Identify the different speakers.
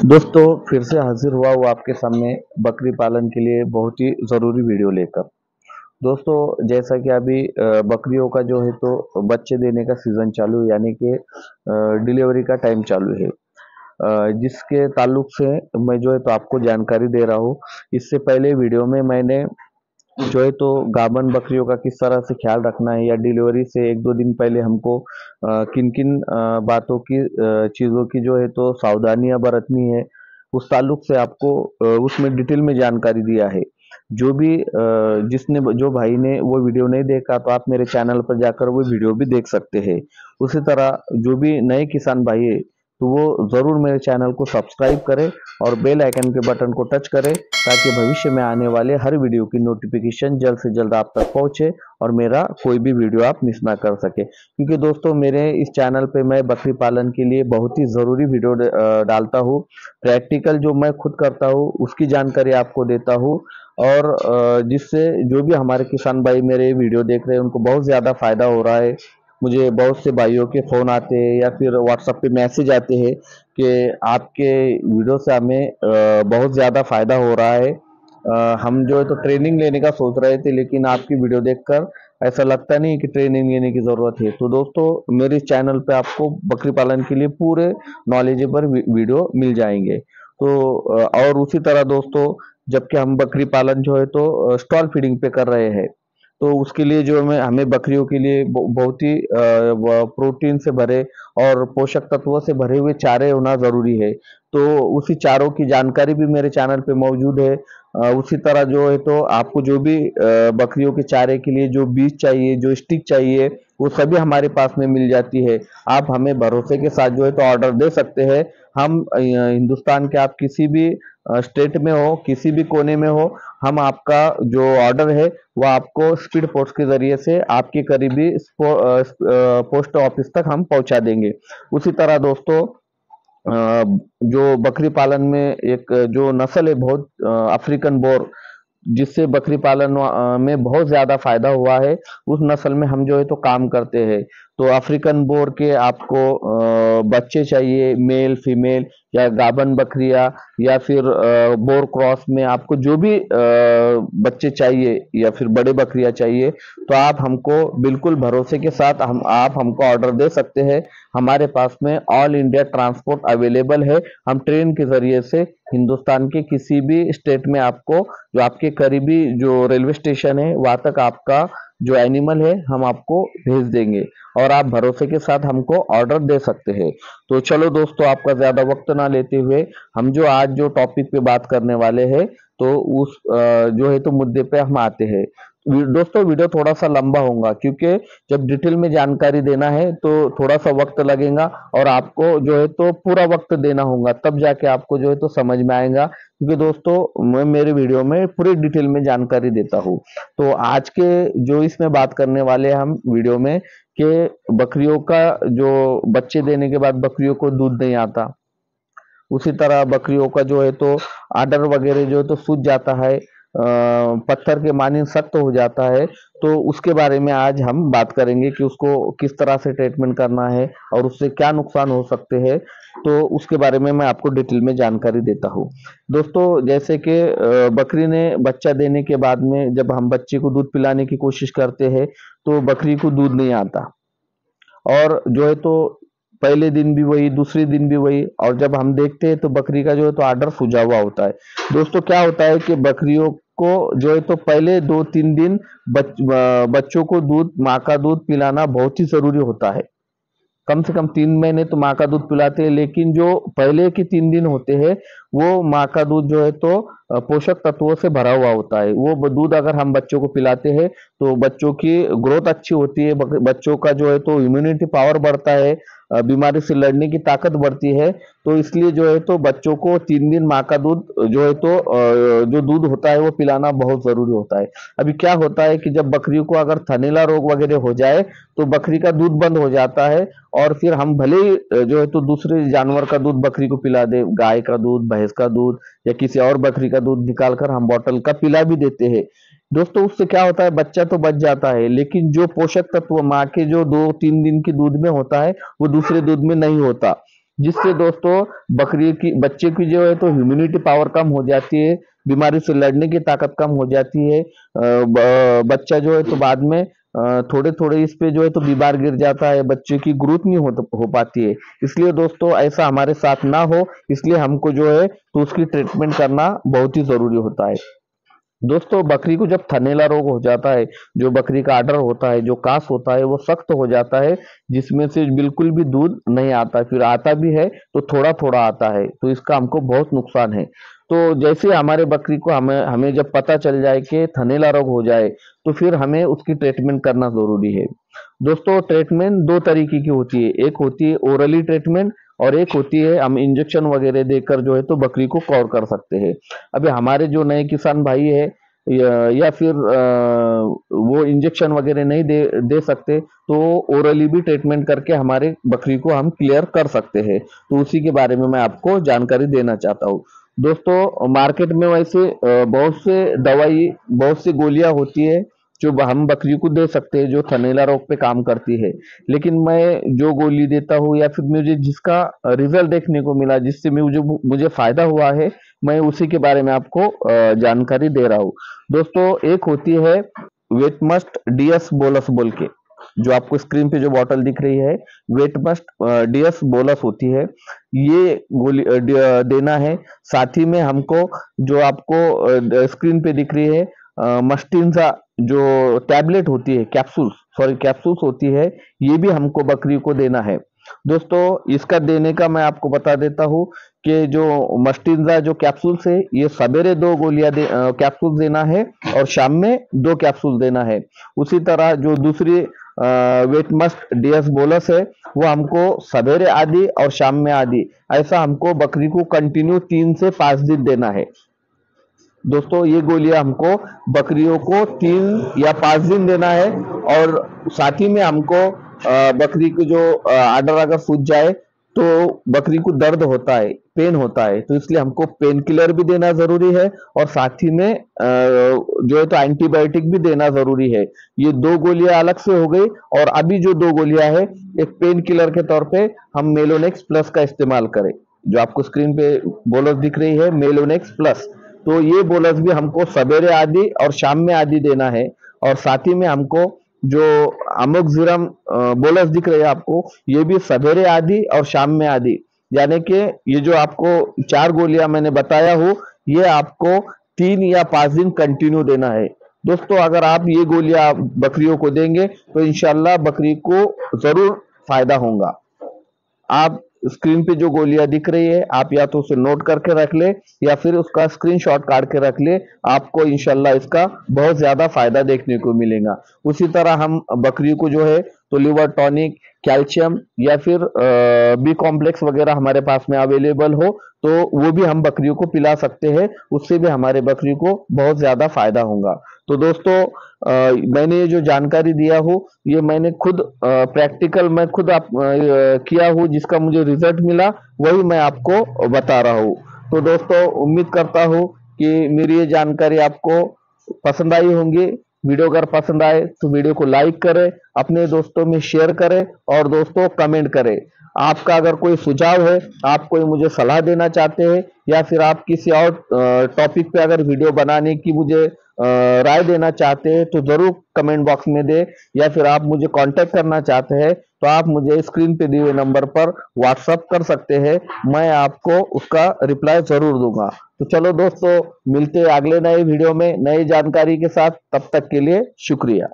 Speaker 1: दोस्तों फिर से हाजिर हुआ वो आपके सामने बकरी पालन के लिए बहुत ही ज़रूरी वीडियो लेकर। दोस्तों जैसा कि अभी बकरियों का जो है तो बच्चे देने का सीज़न चालू है, यानी कि डिलीवरी का टाइम चालू है। जिसके ताल्लुक से मैं जो है तो आपको जानकारी दे रहा हूँ। इससे पहले वीडियो में मैंने जो है तो गाभन बकरियों का किस तरह से ख्याल रखना है, या डिलीवरी से एक दो दिन पहले हमको किन किन बातों की चीज़ों की जो है तो सावधानियां बरतनी है, उस ताल्लुक से आपको उसमें डिटेल में जानकारी दिया है। जो भी जिसने जो भाई ने वो वीडियो नहीं देखा तो आप मेरे चैनल पर जाकर वो वीडियो भी देख सकते हैं। उसी तरह जो भी नए किसान भाई है तो वो ज़रूर मेरे चैनल को सब्सक्राइब करें और बेल आइकन के बटन को टच करें, ताकि भविष्य में आने वाले हर वीडियो की नोटिफिकेशन जल्द से जल्द आप तक पहुंचे और मेरा कोई भी वीडियो आप मिस ना कर सके। क्योंकि दोस्तों मेरे इस चैनल पे मैं बकरी पालन के लिए बहुत ही ज़रूरी वीडियो डालता हूँ। प्रैक्टिकल जो मैं खुद करता हूँ उसकी जानकारी आपको देता हूँ, और जिससे जो भी हमारे किसान भाई मेरे वीडियो देख रहे हैं उनको बहुत ज़्यादा फायदा हो रहा है। मुझे बहुत से भाइयों के फ़ोन आते हैं या फिर व्हाट्सएप पे मैसेज आते हैं कि आपके वीडियो से हमें बहुत ज़्यादा फायदा हो रहा है। हम जो है तो ट्रेनिंग लेने का सोच रहे थे, लेकिन आपकी वीडियो देखकर ऐसा लगता नहीं कि ट्रेनिंग लेने की ज़रूरत है। तो दोस्तों मेरे चैनल पे आपको बकरी पालन के लिए पूरे नॉलेजेबल वीडियो मिल जाएंगे। तो और उसी तरह दोस्तों, जबकि हम बकरी पालन जो है तो स्टॉल फीडिंग पे कर रहे हैं, तो उसके लिए जो हमें बकरियों के लिए बहुत ही प्रोटीन से भरे और पोषक तत्वों से भरे हुए चारे होना जरूरी है। तो उसी चारों की जानकारी भी मेरे चैनल पे मौजूद है। उसी तरह जो है तो आपको जो भी बकरियों के चारे के लिए जो बीज चाहिए, जो स्टिक चाहिए, वो सभी हमारे पास में मिल जाती है। आप हमें भरोसे के साथ जो है तो ऑर्डर दे सकते हैं। हम हिंदुस्तान के आप किसी भी स्टेट में हो, किसी भी कोने में हो, हम आपका जो ऑर्डर है वो आपको स्पीड पोस्ट के जरिए से आपके करीबी पोस्ट ऑफिस तक हम पहुंचा देंगे। उसी तरह दोस्तों जो बकरी पालन में एक जो नस्ल है बहुत अफ्रीकन बोर, जिससे बकरी पालन में बहुत ज्यादा फायदा हुआ है, उस नस्ल में हम जो है तो काम करते हैं। तो अफ्रीकन बोर के आपको बच्चे चाहिए, मेल फीमेल या गाभन बकरिया, या फिर बोर क्रॉस में आपको जो भी बच्चे चाहिए या फिर बड़े बकरियां चाहिए, तो आप हमको बिल्कुल भरोसे के साथ आप हमको ऑर्डर दे सकते हैं। हमारे पास में ऑल इंडिया ट्रांसपोर्ट अवेलेबल है। हम ट्रेन के जरिए से हिंदुस्तान के किसी भी स्टेट में आपको, जो आपके करीबी जो रेलवे स्टेशन है वहां तक आपका जो एनिमल है हम आपको भेज देंगे, और आप भरोसे के साथ हमको ऑर्डर दे सकते हैं। तो चलो दोस्तों, आपका ज्यादा वक्त ना लेते हुए हम जो आज जो टॉपिक पे बात करने वाले हैं, तो उस जो है तो मुद्दे पे हम आते हैं। दोस्तों वीडियो थोड़ा सा लंबा होगा, क्योंकि जब डिटेल में जानकारी देना है तो थोड़ा सा वक्त लगेगा, और आपको जो है तो पूरा वक्त देना होगा, तब जाके आपको जो है तो समझ में आएगा। क्योंकि दोस्तों मैं मेरे वीडियो में पूरी डिटेल में जानकारी देता हूँ। तो आज के जो इसमें बात करने वाले हम वीडियो में, कि बकरियों का जो बच्चे देने के बाद बकरियों को दूध नहीं आता, उसी तरह बकरियों का जो है तो आर्डर वगैरह जो है तो सूज जाता है, पत्थर के मानिंद सख्त हो जाता है। तो उसके बारे में आज हम बात करेंगे कि उसको किस तरह से ट्रीटमेंट करना है और उससे क्या नुकसान हो सकते हैं। तो उसके बारे में मैं आपको डिटेल में जानकारी देता हूँ। दोस्तों जैसे कि बकरी ने बच्चा देने के बाद में जब हम बच्चे को दूध पिलाने की कोशिश करते हैं तो बकरी को दूध नहीं आता, और जो है तो पहले दिन भी वही, दूसरे दिन भी वही, और जब हम देखते हैं तो बकरी का जो है तो आर्डर सूजा हुआ होता है। दोस्तों क्या होता है कि बकरियों को जो है तो पहले 2-3 दिन बच्चों को दूध, माँ का दूध पिलाना बहुत ही जरूरी होता है। कम से कम 3 महीने तो माँ का दूध पिलाते हैं, लेकिन जो पहले के 3 दिन होते हैं वो माँ का दूध जो है तो पोषक तत्वों से भरा हुआ होता है। वो दूध अगर हम बच्चों को पिलाते हैं तो बच्चों की ग्रोथ अच्छी होती है, बच्चों का जो है तो इम्यूनिटी पावर बढ़ता है, बीमारी से लड़ने की ताकत बढ़ती है। तो इसलिए जो है तो बच्चों को 3 दिन माँ का दूध जो है तो जो दूध होता है वो पिलाना बहुत जरूरी होता है। अभी क्या होता है कि जब बकरियों को अगर थनैला रोग वगैरह हो जाए तो बकरी का दूध बंद हो जाता है, और फिर हम भले ही जो है तो दूसरे जानवर का दूध बकरी को पिला दे, गाय का दूध, भैंस का दूध या किसी और बकरी का दूध निकाल कर हम बॉटल का पिला भी देते हैं। दोस्तों उससे क्या होता है, बच्चा तो बच जाता है, लेकिन जो पोषक तत्व माँ के जो 2-3 दिन के दूध में होता है वो दूसरे दूध में नहीं होता। जिससे दोस्तों बच्चे की जो है तो इम्यूनिटी पावर कम हो जाती है, बीमारी से लड़ने की ताकत कम हो जाती है। बच्चा जो है तो बाद में थोड़े थोड़े इस पे जो है तो बीमार गिर जाता है, बच्चे की ग्रोथ नहीं हो पाती है। इसलिए दोस्तों ऐसा हमारे साथ ना हो, इसलिए हमको जो है तो उसकी ट्रीटमेंट करना बहुत ही जरूरी होता है। दोस्तों बकरी को जब थनैला रोग हो जाता है, जो बकरी का आर्डर होता है, जो कास होता है वो सख्त हो जाता है, जिसमें से बिल्कुल भी दूध नहीं आता, फिर आता भी है तो थोड़ा थोड़ा आता है, तो इसका हमको बहुत नुकसान है। तो जैसे हमारे बकरी को हमें हमें जब पता चल जाए कि थनैला रोग हो जाए, तो फिर हमें उसकी ट्रीटमेंट करना जरूरी है। दोस्तों ट्रीटमेंट दो तरीके की होती है, एक होती है ओरली ट्रीटमेंट और एक होती है हम इंजेक्शन वगैरह देकर जो है तो बकरी को कवर कर सकते हैं। अभी हमारे जो नए किसान भाई है या फिर वो इंजेक्शन वगैरह नहीं दे सकते, तो ओरली भी ट्रीटमेंट करके हमारे बकरी को हम क्लियर कर सकते हैं। तो उसी के बारे में मैं आपको जानकारी देना चाहता हूँ। दोस्तों मार्केट में वैसे बहुत सी गोलियां होती है जो हम बकरी को दे सकते हैं, जो थनैला रोग पे काम करती है। लेकिन मैं जो गोली देता हूँ या फिर मुझे जिसका रिजल्ट देखने को मिला, जिससे मुझे फायदा हुआ है, मैं उसी के बारे में आपको जानकारी दे रहा हूँ। दोस्तों एक होती है वेटमस्ट डीएस बोलस बोल के, जो आपको स्क्रीन पे जो बॉटल दिख रही है, वेटमस्ट डीएस बोलस होती है। ये गोली देना है। साथ ही में हमको जो आपको स्क्रीन पे दिख रही है मस्टिनजा जो टैबलेट होती है, कैप्सूल्स होती है, ये भी हमको बकरी को देना है। दोस्तों इसका देने का मैं आपको बता देता हूँ कि जो मस्टिनजा जो कैप्सूल्स है, ये सवेरे 2 गोलियां कैप्सूल देना है और शाम में 2 कैप्सूल देना है। उसी तरह जो दूसरी वेटमस्ट डीएस बोलस है, वो हमको सवेरे आधी और शाम में आधी, ऐसा हमको बकरी को कंटिन्यू 3 से 5 दिन देना है। दोस्तों ये गोलियां हमको बकरियों को 3 या 5 दिन देना है। और साथ ही में हमको बकरी को जो आर्डर अगर सूझ जाए तो बकरी को दर्द होता है, पेन होता है, तो इसलिए हमको पेन किलर भी देना जरूरी है और साथ ही में जो है तो एंटीबायोटिक भी देना जरूरी है। ये 2 गोलियां अलग से हो गई। और अभी जो 2 गोलियां है, एक पेन किलर के तौर पे हम मेलोनेक्स प्लस का इस्तेमाल करें, जो आपको स्क्रीन पे बोलस दिख रही है मेलोनेक्स प्लस। तो ये बोलस भी हमको सवेरे आधी और शाम में आधी देना है। और साथ ही में हमको जो अमोक्सिलम बोलस दिख रही है आपको, ये भी सवेरे आधी और शाम में आधी, यानी कि ये जो आपको 4 गोलियां मैंने बताया हूँ, ये आपको 3 या 5 दिन कंटिन्यू देना है। दोस्तों अगर आप ये गोलियां बकरियों को देंगे तो इंशाल्लाह बकरी को जरूर फायदा होगा। आप स्क्रीन पे जो गोलियां दिख रही है, आप या तो उसे नोट करके रख ले या फिर उसका स्क्रीनशॉट काट के रख ले, आपको इंशाल्लाह इसका बहुत ज्यादा फायदा देखने को मिलेगा। उसी तरह हम बकरी को जो है तो लिवर टॉनिक, कैल्शियम या फिर बी कॉम्प्लेक्स वगैरह हमारे पास में अवेलेबल हो तो वो भी हम बकरियों को पिला सकते हैं, उससे भी हमारे बकरी को बहुत ज्यादा फायदा होगा। तो दोस्तों मैंने ये जो जानकारी दिया हूँ, ये मैंने खुद प्रैक्टिकल मैं खुद किया हूँ, जिसका मुझे रिजल्ट मिला वही मैं आपको बता रहा हूँ। तो दोस्तों उम्मीद करता हूँ कि मेरी ये जानकारी आपको पसंद आई होंगी। वीडियो अगर पसंद आए तो वीडियो को लाइक करें, अपने दोस्तों में शेयर करें और दोस्तों कमेंट करें। आपका अगर कोई सुझाव है, आप कोई मुझे सलाह देना चाहते हैं या फिर आप किसी और टॉपिक पे अगर वीडियो बनाने की मुझे राय देना चाहते हैं तो जरूर कमेंट बॉक्स में दे, या फिर आप मुझे कांटेक्ट करना चाहते हैं तो आप मुझे स्क्रीन पे दिए हुए नंबर पर व्हाट्सअप कर सकते हैं, मैं आपको उसका रिप्लाई जरूर दूंगा। तो चलो दोस्तों मिलते हैं अगले नए वीडियो में नई जानकारी के साथ, तब तक के लिए शुक्रिया।